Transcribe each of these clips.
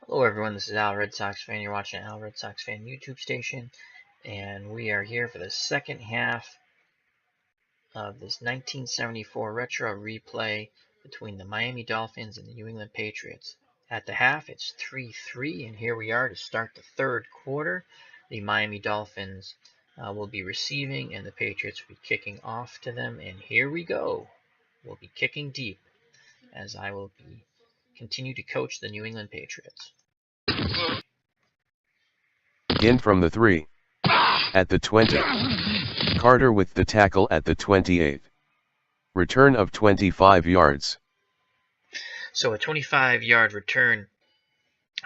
Hello everyone, this is Al Red Sox Fan. You're watching Al Red Sox Fan YouTube station, and we are here for the second half of this 1974 retro replay between the Miami Dolphins and the New England Patriots. At the half, it's 3-3, and here we are to start the third quarter. The Miami Dolphins will be receiving, and the Patriots will be kicking off to them, and here we go. We'll be kicking deep, as I will be continue to coach the New England Patriots. In from the 3. At the 20. Carter with the tackle at the 28. Return of 25 yards. So a 25-yard return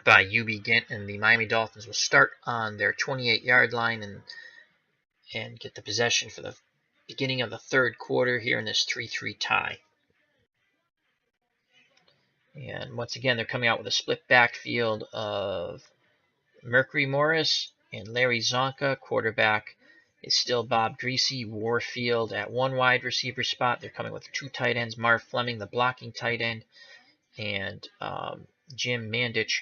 by UB Gint, and the Miami Dolphins will start on their 28-yard line and get the possession for the beginning of the third quarter here in this 3-3 tie. And once again, they're coming out with a split backfield of Mercury Morris and Larry Zonka. Quarterback is still Bob Greasy. Warfield at one wide receiver spot. They're coming with two tight ends. Marv Fleming, the blocking tight end, and Jim Mandich,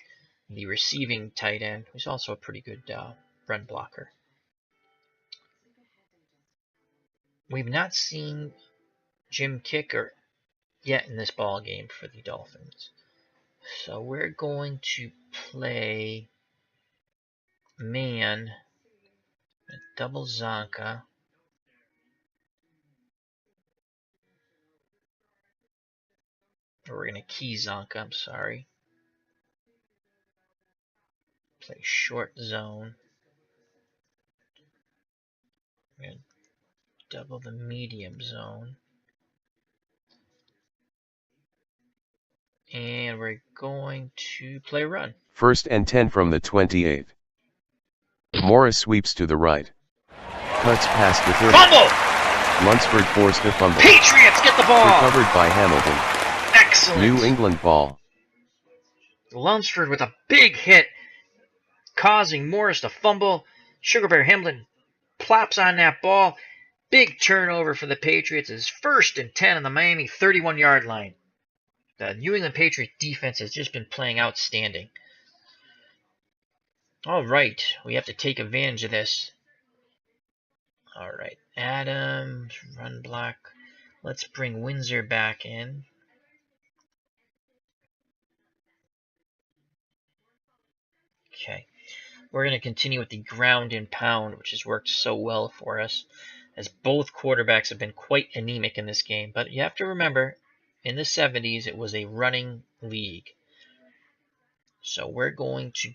the receiving tight end, who's also a pretty good run blocker. We've not seen Jim Kicker yet in this ball game for the Dolphins. So we're going to play man, double Zonka. Or we're going to key Zonka, I'm sorry. Play short zone. We're going to double the medium zone. And we're going to play run. First and 10 from the 28. Morris sweeps to the right. Cuts past the 30. Fumble! Lunsford forced a fumble. Patriots get the ball! Recovered by Hamilton. Excellent! New England ball. Lunsford with a big hit, causing Morris to fumble. Sugar Bear Hamlin plops on that ball. Big turnover for the Patriots. It's first and 10 on the Miami 31-yard line. The New England Patriots defense has just been playing outstanding. All right, we have to take advantage of this. All right, Adams, run block. Let's bring Windsor back in. Okay, we're going to continue with the ground and pound, which has worked so well for us, as both quarterbacks have been quite anemic in this game. But you have to remember, in the 70s, it was a running league. So we're going to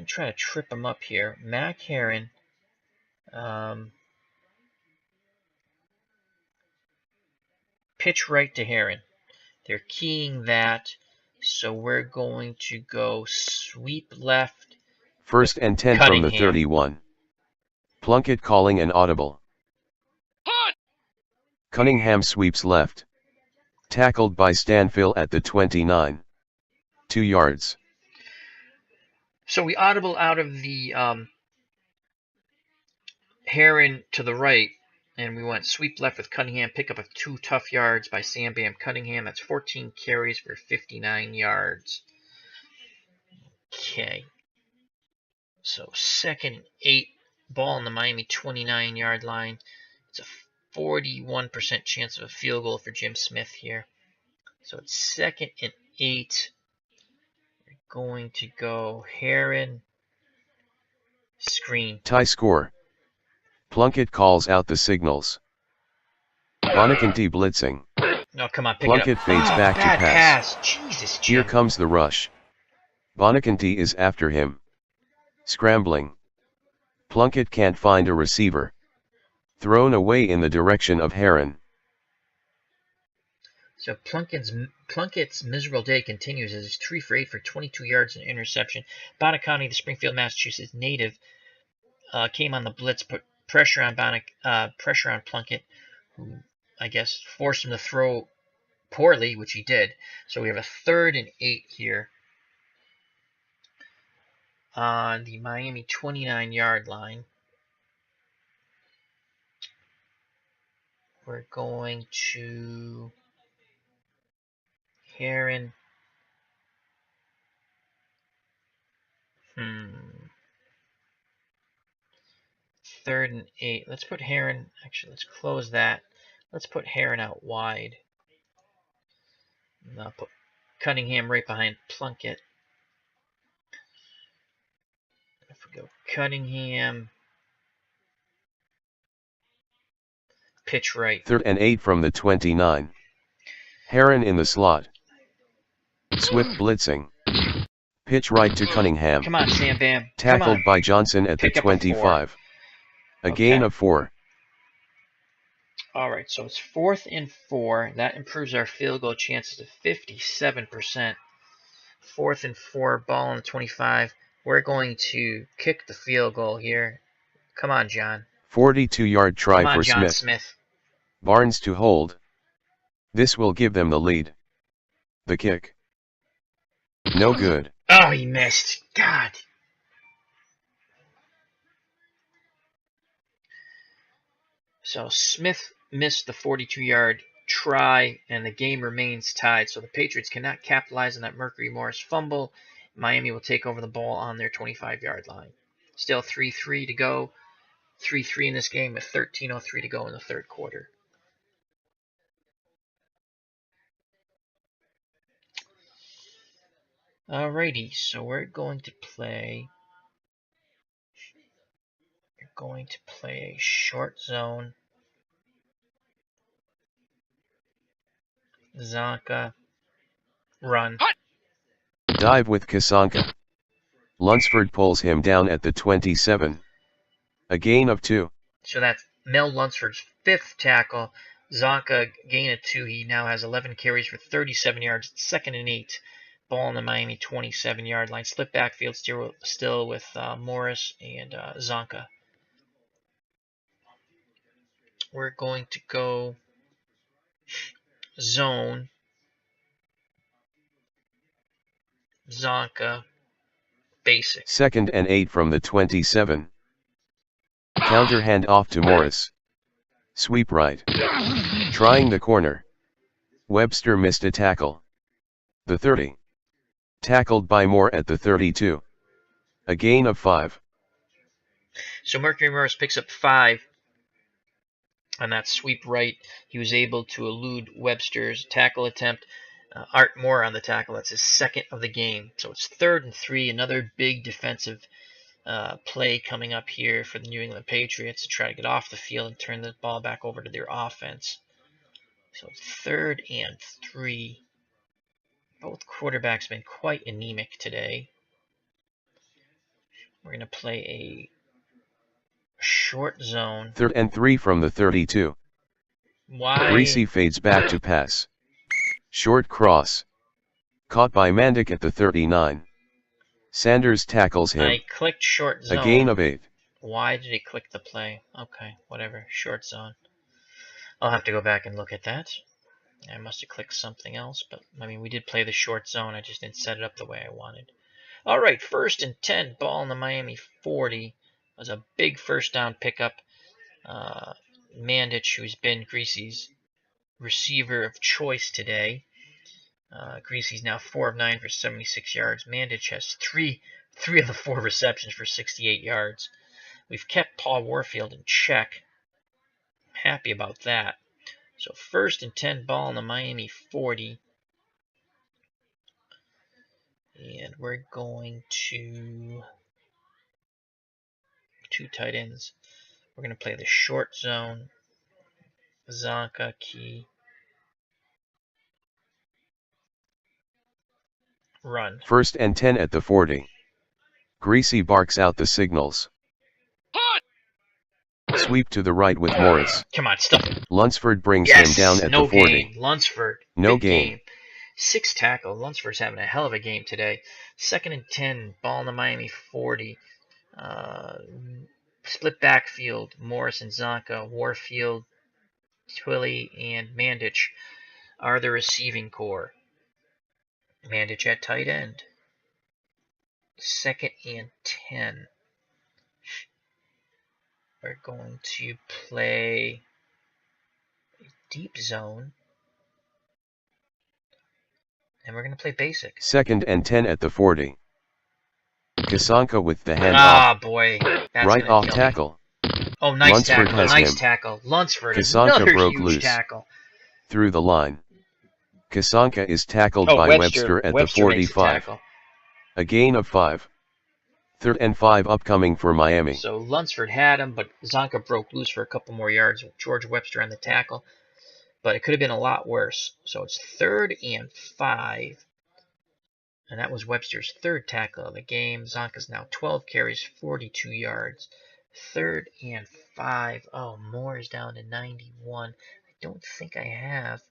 try to trip him up here. Mac Heron, pitch right to Heron. They're keying that, so we're going to go sweep left. First and 10 from the 31. Plunkett calling an audible. Cunningham sweeps left. Tackled by Stanfill at the 29. 2 yards. So we audible out of the Heron to the right, and we went sweep left with Cunningham, pickup of 2 tough yards by Sam Bam Cunningham. That's 14 carries for 59 yards. Okay. So second and 8, ball on the Miami 29-yard line. It's a 41% chance of a field goal for Jim Smith here. So it's second and 8. We're going to go Heron, screen. Tie score. Plunkett calls out the signals. Bonacanti blitzing. No, come on, pick Plunkett it up. fades back to pass. Jesus, Jim. Here comes the rush. Bonacanti is after him. Scrambling. Plunkett can't find a receiver. Thrown away in the direction of Heron. So Plunkett's miserable day continues as he's 3 for 8 for 22 yards and interception. Bonacanti, the Springfield, Massachusetts native, came on the blitz, put pressure on Plunkett, who I guess forced him to throw poorly, which he did. So we have a 3rd and 8 here on the Miami 29-yard line. We're going to Heron, 3rd and 8. Let's put Heron. Actually, let's close that. Let's put Heron out wide. And I'll put Cunningham right behind Plunkett. If we go Cunningham, pitch right. 3rd and 8 from the 29. Heron in the slot. Swift blitzing. Pitch right to Cunningham. Come on, Sam Bam. Tackled by Johnson at the 25. A gain of 4. All right, so it's 4th and 4. That improves our field goal chances to 57%. 4th and 4, ball on the 25. We're going to kick the field goal here. Come on, John. 42-yard try Come on, for John Smith. Barnes to hold. This will give them the lead. The kick. No good. Oh, he missed. God. So Smith missed the 42-yard try, and the game remains tied. So the Patriots cannot capitalize on that Mercury Morris fumble. Miami will take over the ball on their 25-yard line. Still 3-3 to go. 3-3 in this game with 13:03 to go in the third quarter. Alrighty, so we're going to play a short zone. Zonka, run. Dive with Kasanka. Lunsford pulls him down at the 27. A gain of 2. So that's Mel Lunsford's 5th tackle. Zonka gain of 2. He now has 11 carries for 37 yards. 2nd and 8. Ball on the Miami 27-yard line. Split backfield still with Morris and Zonka. We're going to go zone. Zonka. Basic. 2nd and 8 from the 27. Counter hand off to Morris. Sweep right. Trying the corner. Webster missed a tackle. The 30. Tackled by Moore at the 32. A gain of 5. So Mercury Morris picks up 5 on that sweep right. He was able to elude Webster's tackle attempt. Art Moore on the tackle. That's his 2nd of the game. So it's 3rd and 3. Another big defensive play coming up here for the New England Patriots to try to get off the field and turn the ball back over to their offense. So 3rd and 3. Both quarterbacks have been quite anemic today. We're going to play a short zone. 3rd and 3 from the 32. Why? Greasy fades back to pass. Short cross. Caught by Mandic at the 39. Sanders tackles him. I clicked short zone. A gain of 8. Why did he click the play? Okay, whatever. Short zone. I'll have to go back and look at that. I must have clicked something else, but I mean, we did play the short zone. I just didn't set it up the way I wanted. All right, 1st and 10, ball in the Miami 40. It was a big first down pickup. Mandich, who's been Greasy's receiver of choice today. Greasy's now 4 of 9 for 76 yards. Mandich has three of the 4 receptions for 68 yards. We've kept Paul Warfield in check. I'm happy about that. So 1st and 10, ball in the Miami 40. And we're going to 2 tight ends. We're going to play the short zone. Zonka, key. Run. 1st and 10 at the 40. Greasy barks out the signals. Sweep to the right with Morris. Come on, stuff it. Lunsford brings him down at the 40. Gain. Lunsford. No big game. 6 tackle. Lunsford's having a hell of a game today. 2nd and 10, ball in the Miami 40. Split backfield. Morris and Zonka, Warfield, Twilly, and Mandich are the receiving core. Mandich at tight end. 2nd and 10. We're going to play a deep zone. And we're going to play basic. 2nd and 10 at the 40. Kasanka with the hand Ah, off. boy. That's Right gonna off kill me. tackle. Oh, nice Lunsford tackle. has Nice him. tackle. Lunsford, Kasanka another broke huge loose. tackle. Through the line. Kasanka is tackled Oh, by Webster at the Webster makes the 45. tackle. A gain of 5. 3rd and 5 upcoming for Miami. So Lunsford had him, but Zonka broke loose for a couple more yards with George Webster on the tackle. But it could have been a lot worse. So it's 3rd and 5. And that was Webster's 3rd tackle of the game. Zonka's now 12 carries, 42 yards. 3rd and 5. Oh, Moore's down to 91. I don't think I have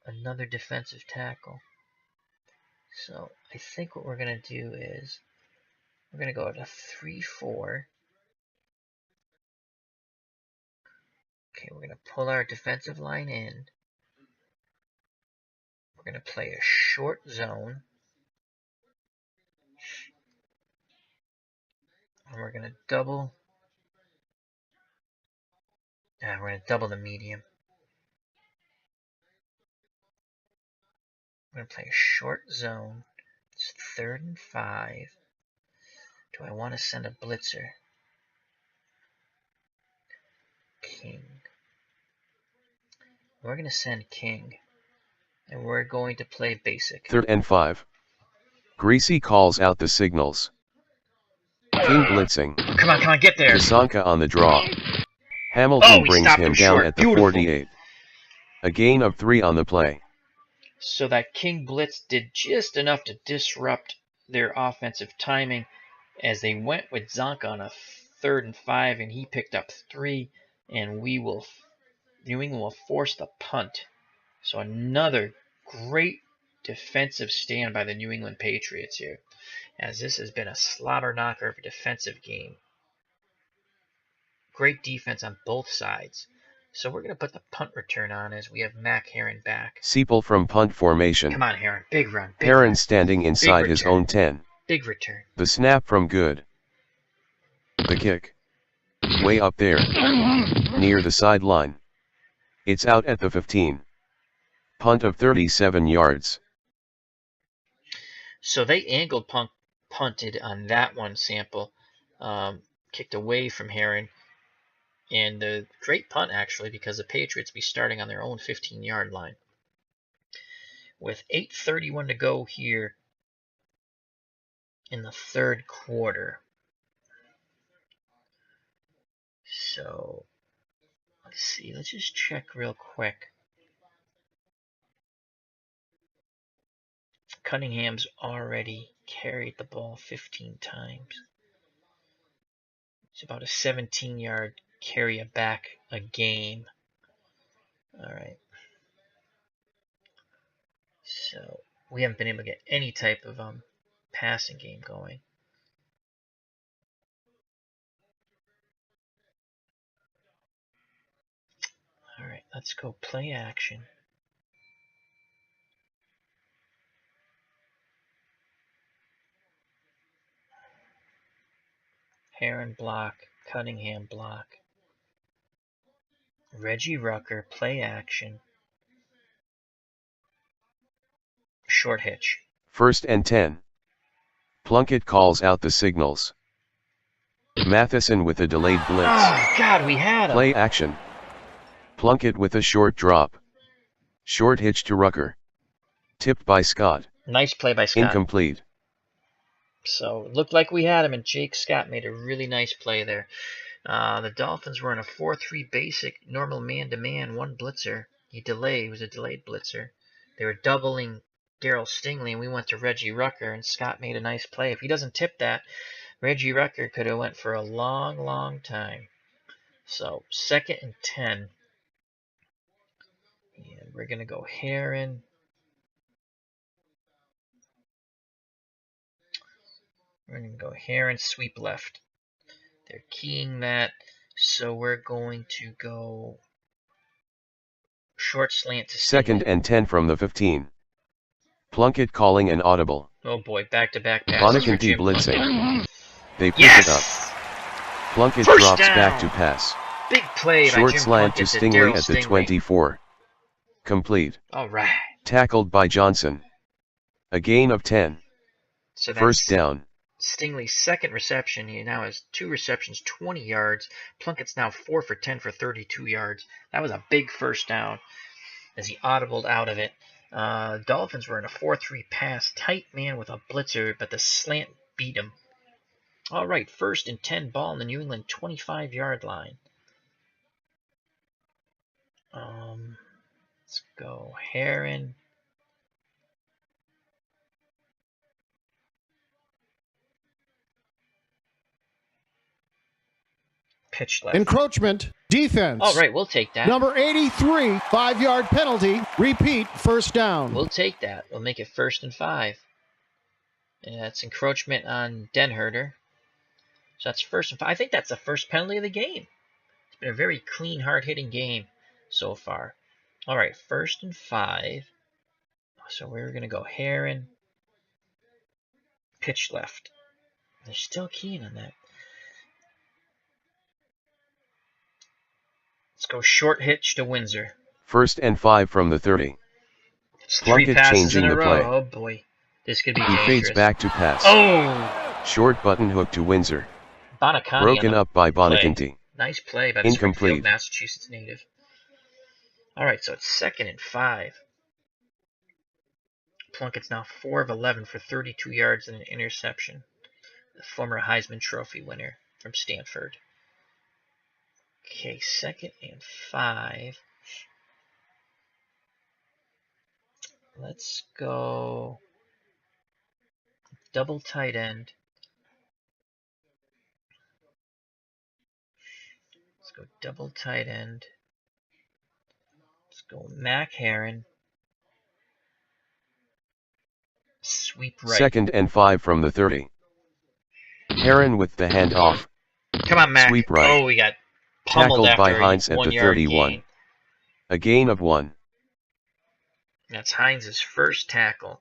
another defensive tackle. So I think what we're going to do is we're going to go to 3-4. Okay, we're going to pull our defensive line in. We're going to play a short zone. And we're going to double. We're going to double the medium. We're going to play a short zone. It's 3rd and 5. Do I want to send a blitzer? King. We're going to send King. And we're going to play basic. 3rd and 5. Greasy calls out the signals. King blitzing. Come on, get there. Kasanka on the draw. Hamilton brings him down short. at the Beautiful. 48. A gain of 3 on the play. So that King blitz did just enough to disrupt their offensive timing as they went with Zonka on a 3rd and 5, and he picked up 3, and New England will force the punt. So another great defensive stand by the New England Patriots here, as this has been a slobber knocker of a defensive game. Great defense on both sides. So we're going to put the punt return on as we have Mac Heron back. Seipel from punt formation. Come on, Heron. Big run. Heron standing inside his own 10. Big return. The snap from Good. The kick. Way up there. Near the sideline. It's out at the 15. Punt of 37 yards. So they angled punted on that one, Sample. Kicked away from Heron. And a great punt, actually, because the Patriots be starting on their own 15-yard line. With 8:31 to go here in the 3rd quarter. So, let's see. Let's just check real quick. Cunningham's already carried the ball 15 times. It's about a 17-yard carry back a game. All right. So we haven't been able to get any type of passing game going. All right, let's go play action. Heron block, Cunningham block. Reggie Rucker, play action. Short hitch. 1st and 10. Plunkett calls out the signals. Matheson with a delayed blitz. Oh, God, we had him. Play action. Plunkett with a short drop. Short hitch to Rucker. Tipped by Scott. Nice play by Scott. Incomplete. So it looked like we had him, and Jake Scott made a really nice play there. The Dolphins were in a 4-3 basic, normal man-to-man, one blitzer. He was a delayed blitzer. They were doubling Darryl Stingley, and we went to Reggie Rucker, and Scott made a nice play. If he doesn't tip that, Reggie Rucker could have went for a long, long time. So 2nd and 10. And we're going to go Heron. We're going to go Heron, sweep left. They're keying that, so we're going to go short slant to Stingley. 2nd and 10 from the 15. Plunkett calling an audible. Oh boy, back-to-back passes for Jim. Blitzing. They pick it up. Plunkett drops down. Back to pass. Big play by Short Jim slant to Plunkett Stingley at Darryl the 24. Complete. All right. Tackled by Johnson. A gain of 10. So First that's down. Stingley's second reception. He now has 2 receptions, 20 yards. Plunkett's now 4 for 10 for 32 yards. That was a big first down as he audibled out of it. Dolphins were in a 4-3 pass, tight man with a blitzer, but the slant beat him. All right, 1st and 10 ball in the New England 25-yard line. Let's go Heron. Pitch left. Encroachment, defense. All right, we'll take that. Number 83, 5-yard penalty. Repeat, first down. We'll take that. We'll make it 1st and 5. And that's encroachment on Denherter. So that's 1st and 5. I think that's the first penalty of the game. It's been a very clean, hard-hitting game so far. All right, 1st and 5. So we're going to go Heron. Pitch left. They're still keen on that. Let's go short hitch to Windsor. 1st and 5 from the 30. It's 3 Plunkett passes changing in a the row. play. Oh boy, this could be He dangerous. fades back to pass. Oh! Short button hook to Windsor. Bonaconti Broken up by Bonaconti. Nice play by the Incomplete. Springfield, Massachusetts native. All right, so it's 2nd and 5. Plunkett's now 4 of 11 for 32 yards and an interception. The former Heisman Trophy winner from Stanford. Okay, 2nd and 5. Let's go double tight end. Let's go double tight end. Let's go Mac Heron. Sweep right. 2nd and 5 from the 30. Heron with the handoff. Come on, Mac. Sweep right. Oh, we got pummeled Tackled by after Hines a at the 1-yard 31. gain. A gain of 1. That's Hines' first tackle.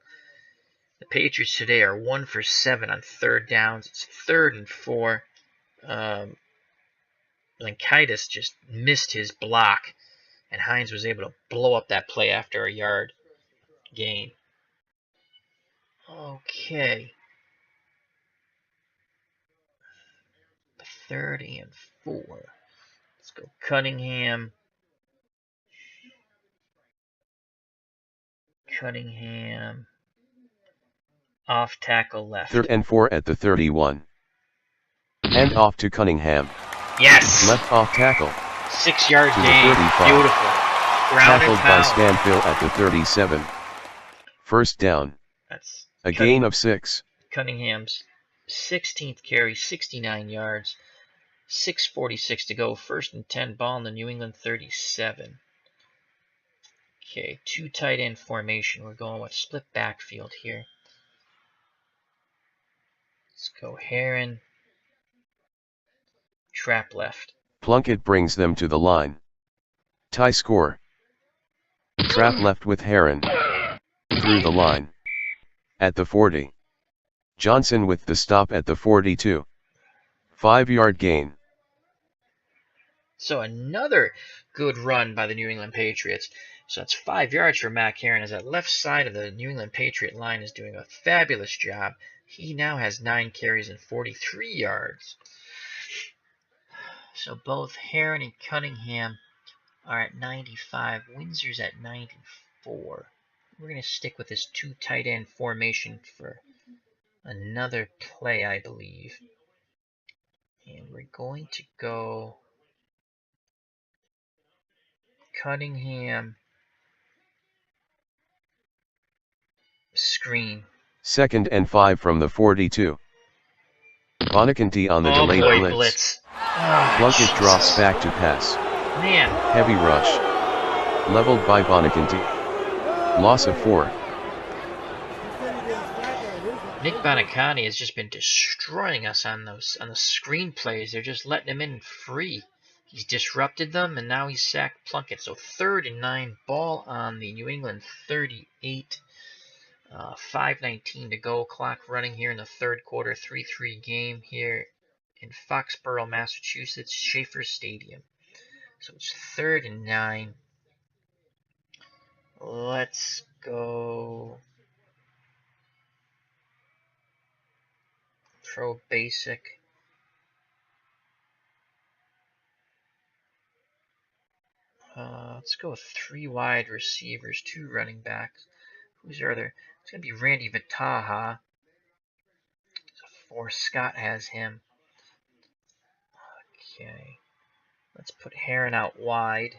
The Patriots today are 1 for 7 on 3rd downs. It's 3rd and 4. Lankaitis just missed his block, and Hines was able to blow up that play after a yard gain. Okay. 3rd and 4. Let's go Cunningham. Off tackle left. 3rd and 4 at the 31. Hand off to Cunningham. Yes! Left off tackle. 6-yard To the gain. 35. Beautiful. Ground Tackled and by pound. Stanfield at the 37. First down. That's A gain of 6. Cunningham's 16th carry, 69 yards. 6:46 to go. 1st and 10 ball in the New England 37. Okay, 2 tight end formation. We're going with split backfield here. Let's go Heron. Trap left. Plunkett brings them to the line. Tie score. Trap left with Heron. Through the line. At the 40. Johnson with the stop at the 42. 5-yard gain. So another good run by the New England Patriots. So that's 5 yards for Mac Heron, as that left side of the New England Patriot line is doing a fabulous job. He now has 9 carries and 43 yards. So both Heron and Cunningham are at 95. Windsor's at 94. We're going to stick with this 2 tight end formation for another play, I believe. And we're going to go Cunningham screen. 2nd and 5 from the 42. Bonaconti on the delayed blitz. Oh, Plunkett drops back to pass. Man. Heavy rush. Leveled by Bonaconti. Loss of 4. Nick Bonaconti has just been destroying us on the screen plays. They're just letting him in free. He's disrupted them, and now he's sacked Plunkett. So 3rd and 9, ball on the New England 38. 5:19 to go. Clock running here in the 3rd quarter. 3-3 game here in Foxborough, Massachusetts, Schaefer Stadium. So it's 3rd and 9. Let's go Pro basic. Let's go with 3 wide receivers, 2 running backs. Who's our other? It's going to be Randy Vitaha. 4 Scott has him. Okay. Let's put Heron out wide.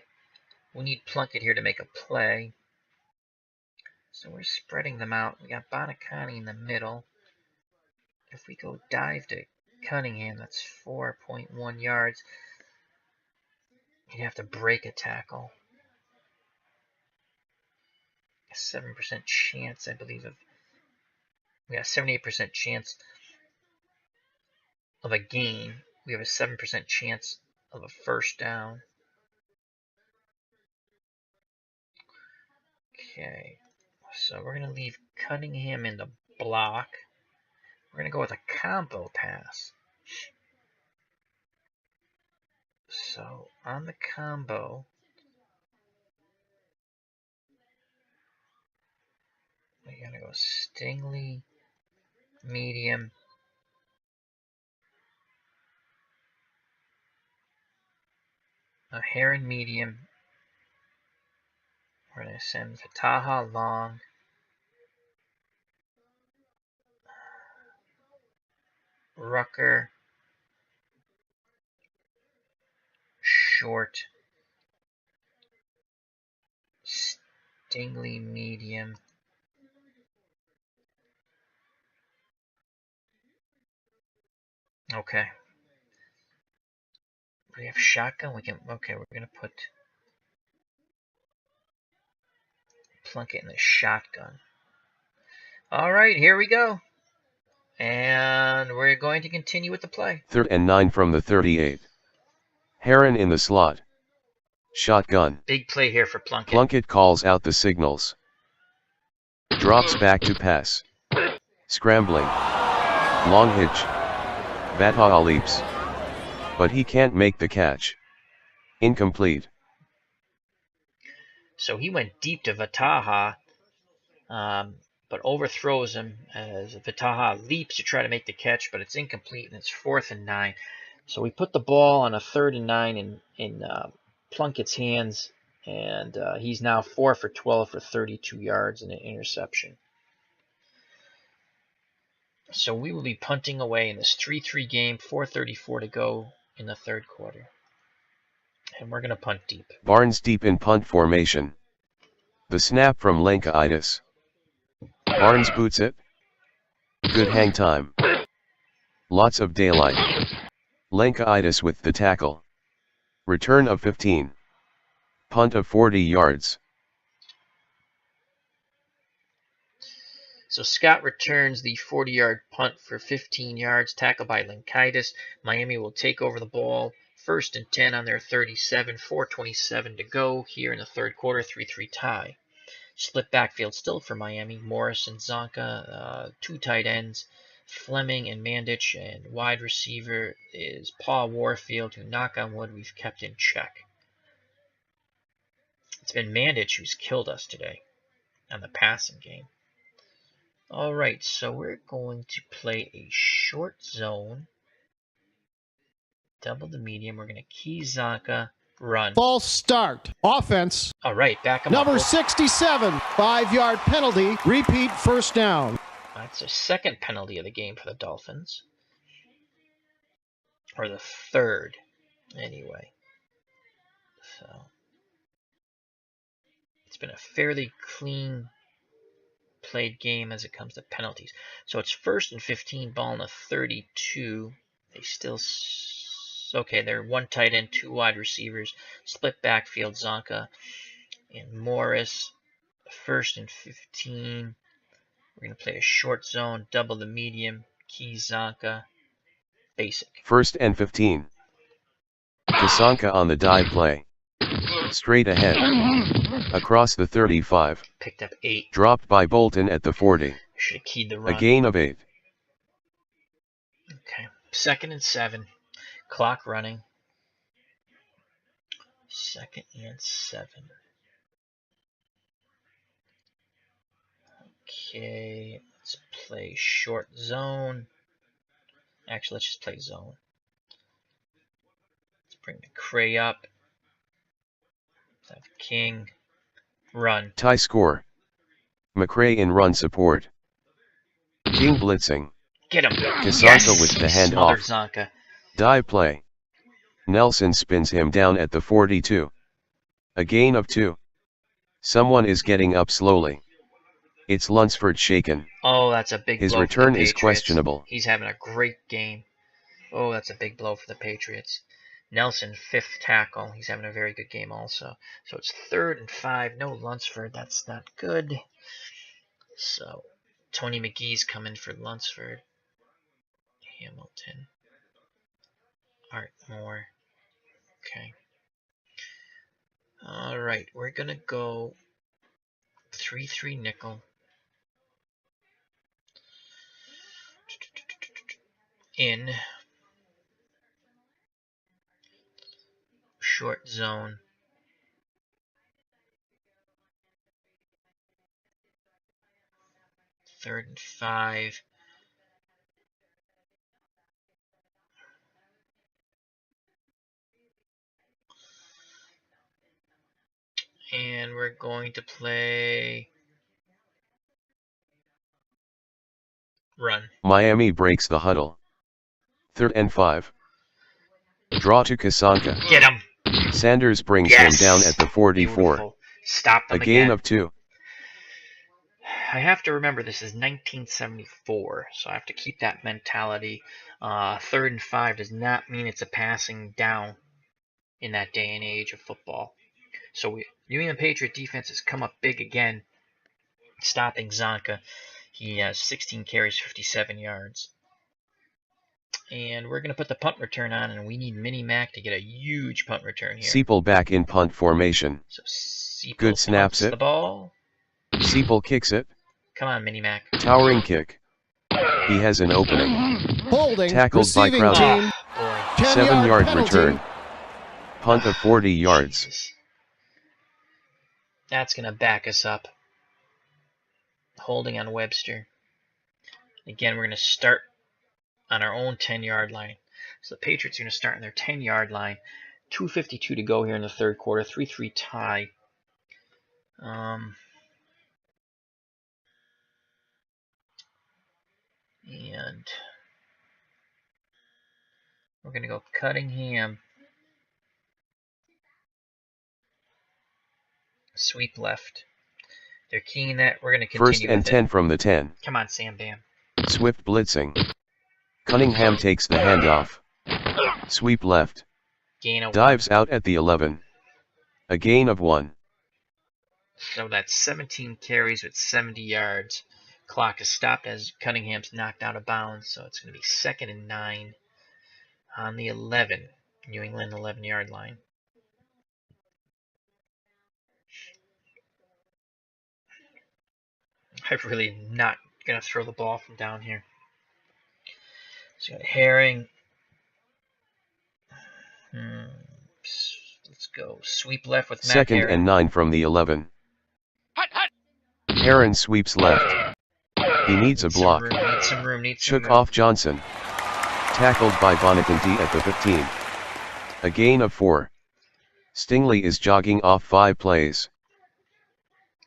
We need Plunkett here to make a play. So we're spreading them out. We got Bonacani in the middle. If we go dive to Cunningham, that's 4.1 yards. You'd have to break a tackle. A 7% chance, I believe, of. We got a 78% chance of a gain. We have a 7% chance of a first down. Okay. So we're going to leave Cunningham in the block. We're going to go with a combo pass. So on the combo, we're going to go Stingley, medium. A Heron, medium. We're going to send Fataha long. Rucker, short. Stingley, medium. Okay. We have shotgun. Okay, we're going to put Plunkett in the shotgun. All right, here we go. And we're going to continue with the play. 3rd and 9 from the 38. Heron in the slot. Shotgun. Big play here for Plunkett. Plunkett calls out the signals. Drops back to pass. Scrambling. Long hitch. Vataha leaps. But he can't make the catch. Incomplete. So he went deep to Vataha, but overthrows him as Vataha leaps to try to make the catch, but it's incomplete, and it's 4th and 9. So we put the ball on a 3rd and 9 in Plunkett's hands, and he's now 4 for 12 for 32 yards and an interception. So we will be punting away in this 3-3 game, 4:34 to go in the 3rd quarter. And we're going to punt deep. Barnes deep in punt formation. The snap from Lenkaitis. Barnes boots it. Good hang time. Lots of daylight. Lenkaitis with the tackle. Return of 15. Punt of 40 yards. So Scott returns the 40-yard punt for 15 yards, tackled by Lenkaitis. Miami will take over the ball. 1st and 10 on their 37, 4:27 to go here in the 3rd quarter, 3-3 tie. Split backfield still for Miami. Morris and Zonka, 2 tight ends, Fleming and Mandich, and wide receiver is Paul Warfield, who, knock on wood, we've kept in check. It's been Mandich who's killed us today on the passing game. All right, so we're going to play a short zone. Double the medium. We're going to key Zonka, run. False start. Offense. All right, back him Number up. 67. 5-yard penalty. Repeat first down. That's the 2nd penalty of the game for the Dolphins. Or the 3rd, anyway. So it's been a fairly clean played game as it comes to penalties. So it's 1st and 15, ball in the 32. They still, okay, they're 1 tight end, 2 wide receivers, split backfield, Zonka and Morris. 1st and 15. We're going to play a short zone, double the medium, key Zonka, basic. 1st and 15. Kasonka on the dive play. Straight ahead. Across the 35. Picked up 8. Dropped by Bolton at the 40. Should have keyed the run. A gain of 8. Okay. 2nd and 7. Clock running. 2nd and 7. Okay. Let's play short zone. Actually, let's just play zone. Let's bring McCray up. Let's have King. Run. Tie score. McCray in run support. King blitzing. Get him. Kasanka Yes! with the He smothered handoff. Zonka. Dive play. Nelson spins him down at the 42. A gain of 2. Someone is getting up slowly. It's Lunsford shaken. Oh, that's a big His blow return for the is Patriots. questionable. He's having a great game. Oh, that's a big blow for the Patriots. Nelson, 5th tackle. He's having a very good game also. So it's 3rd and 5. No Lunsford. That's not good. So Tony McGee's coming for Lunsford. Hamilton. Art Moore. Okay. All right. We're going to go 3-3 nickel. In short zone. Third and 5. And we're going to play run. Miami breaks the huddle. 3rd and 5. Draw to Kasanka. Get him. Sanders brings Yes. him down at the 44. Beautiful. Stop them A gain again. of 2. I have to remember this is 1974, so I have to keep that mentality. 3rd and 5 does not mean it's a passing down in that day and age of football. So New England Patriot defense has come up big again, stopping Zonka. He has 16 carries, 57 yards. And we're going to put the punt return on, and we need Mini Mac to get a huge punt return here. Seipel back in punt formation. So Seipel Good snaps it. the ball. Seipel kicks it. Come on, Mini Mac. Towering kick. He has an opening. Holding. Tackled by Receiving Crowder. team. Oh, boy. 7-yard penalty. return. Punt of 40 yards. Jesus. That's going to back us up. Holding on Webster. Again, we're going to start on our own 10-yard line. So the Patriots are going to start on their 10-yard line. 2:52 to go here in the third quarter. 3-3 tie. And we're going to go Cunningham. Sweep left. They're keying that. We're going to continue 1st and with 10 it. from the 10. Come on, Sam Bam. Swift blitzing. Cunningham takes the handoff. Sweep left. Gain of Dives out at the 11. A gain of 1. So that's 17 carries with 70 yards. Clock is stopped as Cunningham's knocked out of bounds, so it's going to be 2nd and 9 on the 11. New England 11-yard line. I'm really not going to throw the ball from down here. So got Herring. Let's go. Sweep left with Matt 2nd Herring. and 9 from the 11. Herring sweeps left. He needs a block. Need some room. Shook off Johnson. Tackled by Bonacanti at the 15. A gain of 4. Stingley is jogging off 5 plays.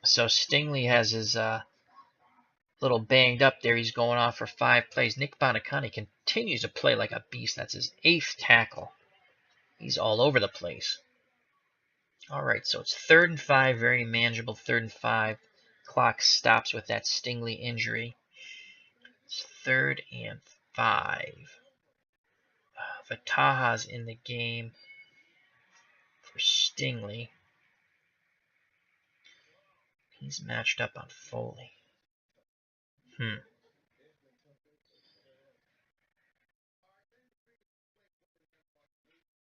So Stingley has his little banged up there. He's going off for 5 plays. Nick Bonacanti continues to play like a beast. That's his 8th tackle. He's all over the place. All right, so it's 3rd and 5, very manageable 3rd and 5. Clock stops with that Stingley injury. It's 3rd and 5. Vataha's in the game for Stingley. He's matched up on Foley.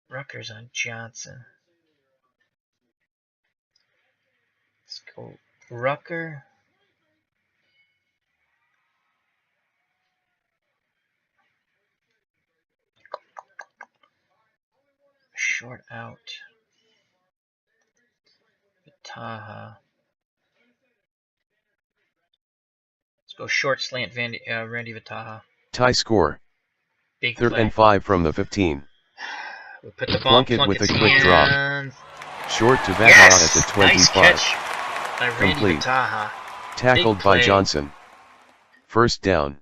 Rucker's on Johnson. Let's go Rucker. Short out. Vataha. Let's go short slant Randy Vataha. Tie score. Big 3rd play. and 5 from the 15. We put the ball in Plunkett with a Plunkett's quick drop. hands. Short to Vataha Yes! at the 25. Nice catch by Randy Complete. Vataha. Tackled Big by play. Johnson. First down.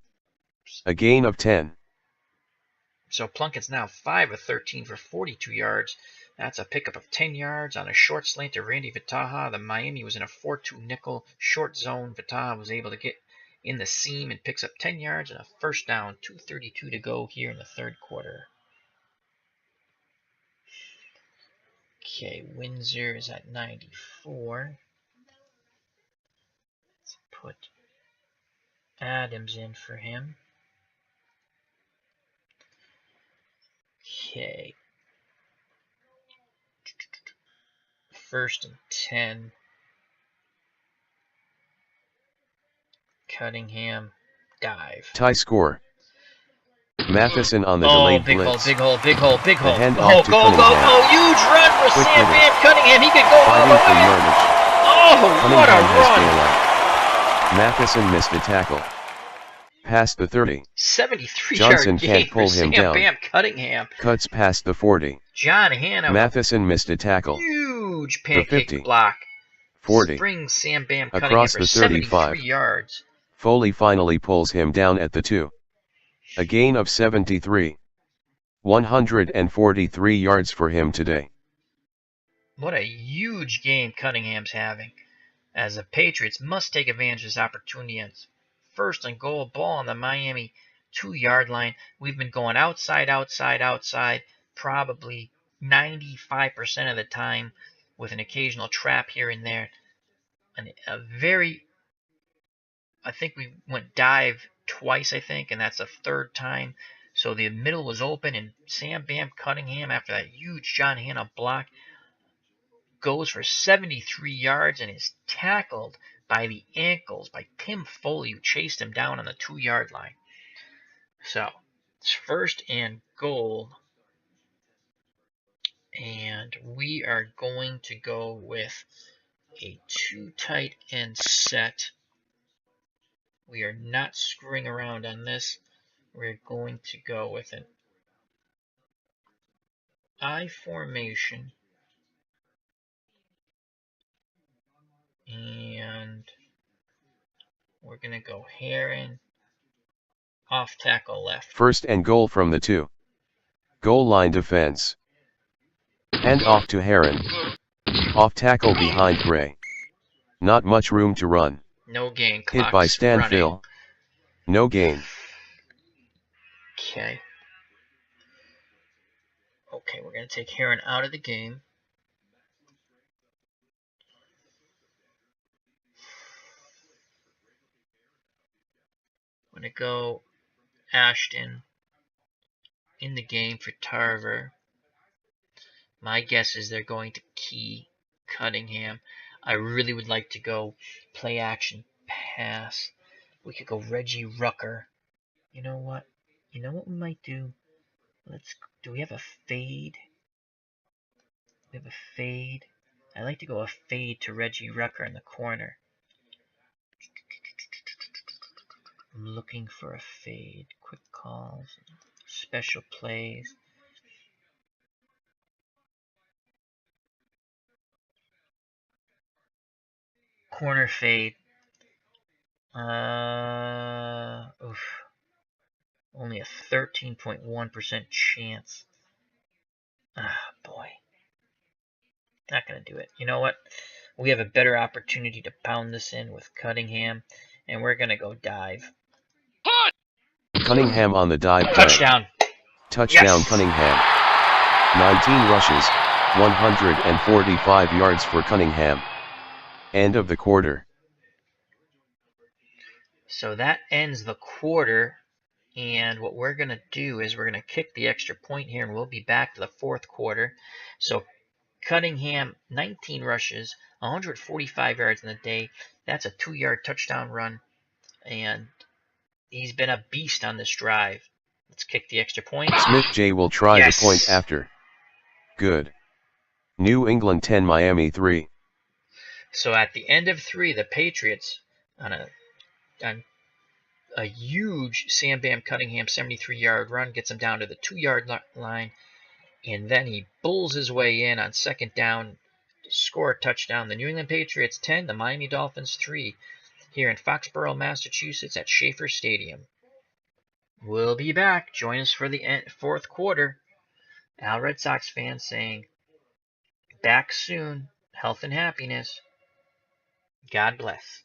A gain of 10. So Plunkett's now 5 of 13 for 42 yards. That's a pickup of 10 yards on a short slant to Randy Vataha. The Miami was in a 4-2 nickel short zone. Vataha was able to get in the seam and picks up 10 yards and a first down. 2:32 to go here in the third quarter. Okay, Windsor is at 94. Let's put Adams in for him. Okay. First and 10. Cunningham dive. Tie score. Matheson on the delayed big blitz. Big hole. The hand Go, off to go, Cunningham. go. Huge run for Quick Sam hitter. Van Cunningham. He could go all the Fighting for way. yardage. Oh, what a Cunningham has run. bailout. Matheson missed a tackle. Past the 30. 73-yard Johnson gain can't for pull him Sam down. Bam Cunningham. Cuts past the 40. John Hanna. Matheson missed a tackle. Huge The 50. pancake block. 40. Springs Sam Bam Cunningham Across for the 35. 73 yards. Foley finally pulls him down at the 2. A gain of 73. 143 yards for him today. What a huge game Cunningham's having, as the Patriots must take advantage of this opportunity. It's first and goal, ball on the Miami 2-yard line. We've been going outside, probably 95% of the time, with an occasional trap here and there. And I think we went dive twice, and that's the third time. So the middle was open, and Sam Bam Cunningham, after that huge John Hanna block, goes for 73 yards and is tackled by the ankles by Tim Foley, who chased him down on the 2-yard line. So it's first and goal, and we are going to go with a 2 tight end set. We are not screwing around on this. We're going to go with an I formation, and we're going to go Heron off tackle left. First and goal from the 2. Goal line defense. Hand off to Heron. Off tackle behind Gray. Not much room to run. No gain. Hit by Stanfill. No gain. Okay. Okay, we're going to take Heron out of the game. I'm going to go Ashton in the game for Tarver. My guess is they're going to key Cunningham. I really would like to go play action pass. We could go Reggie Rucker. You know what? You know what we might do? Do we have a fade? We have a fade. I like to go a fade to Reggie Rucker in the corner. I'm looking for a fade. Quick calls, special plays. Corner fade. Only a 13.1% chance. Ah, boy. Not going to do it. You know what? We have a better opportunity to pound this in with Cunningham, and we're going to go dive. Cunningham on the dive play. Touchdown. Touchdown Yes. Cunningham. 19 rushes, 145 yards for Cunningham. End of the quarter. So that ends the quarter, and what we're going to do is we're going to kick the extra point here, and we'll be back to the fourth quarter. So Cunningham, 19 rushes, 145 yards in the day. That's a 2-yard touchdown run, and he's been a beast on this drive. Let's kick the extra point. Smith J will try Yes. the point after. Good. New England 10, Miami 3. So at the end of 3, the Patriots, on A huge Sam Bam Cunningham 73-yard run gets him down to the 2-yard line, and then he bulls his way in on second down to score a touchdown. The New England Patriots 10, the Miami Dolphins 3, here in Foxborough, Massachusetts at Schaefer Stadium. We'll be back. Join us for the fourth quarter. Al Red Sox fans saying, back soon. Health and happiness. God bless.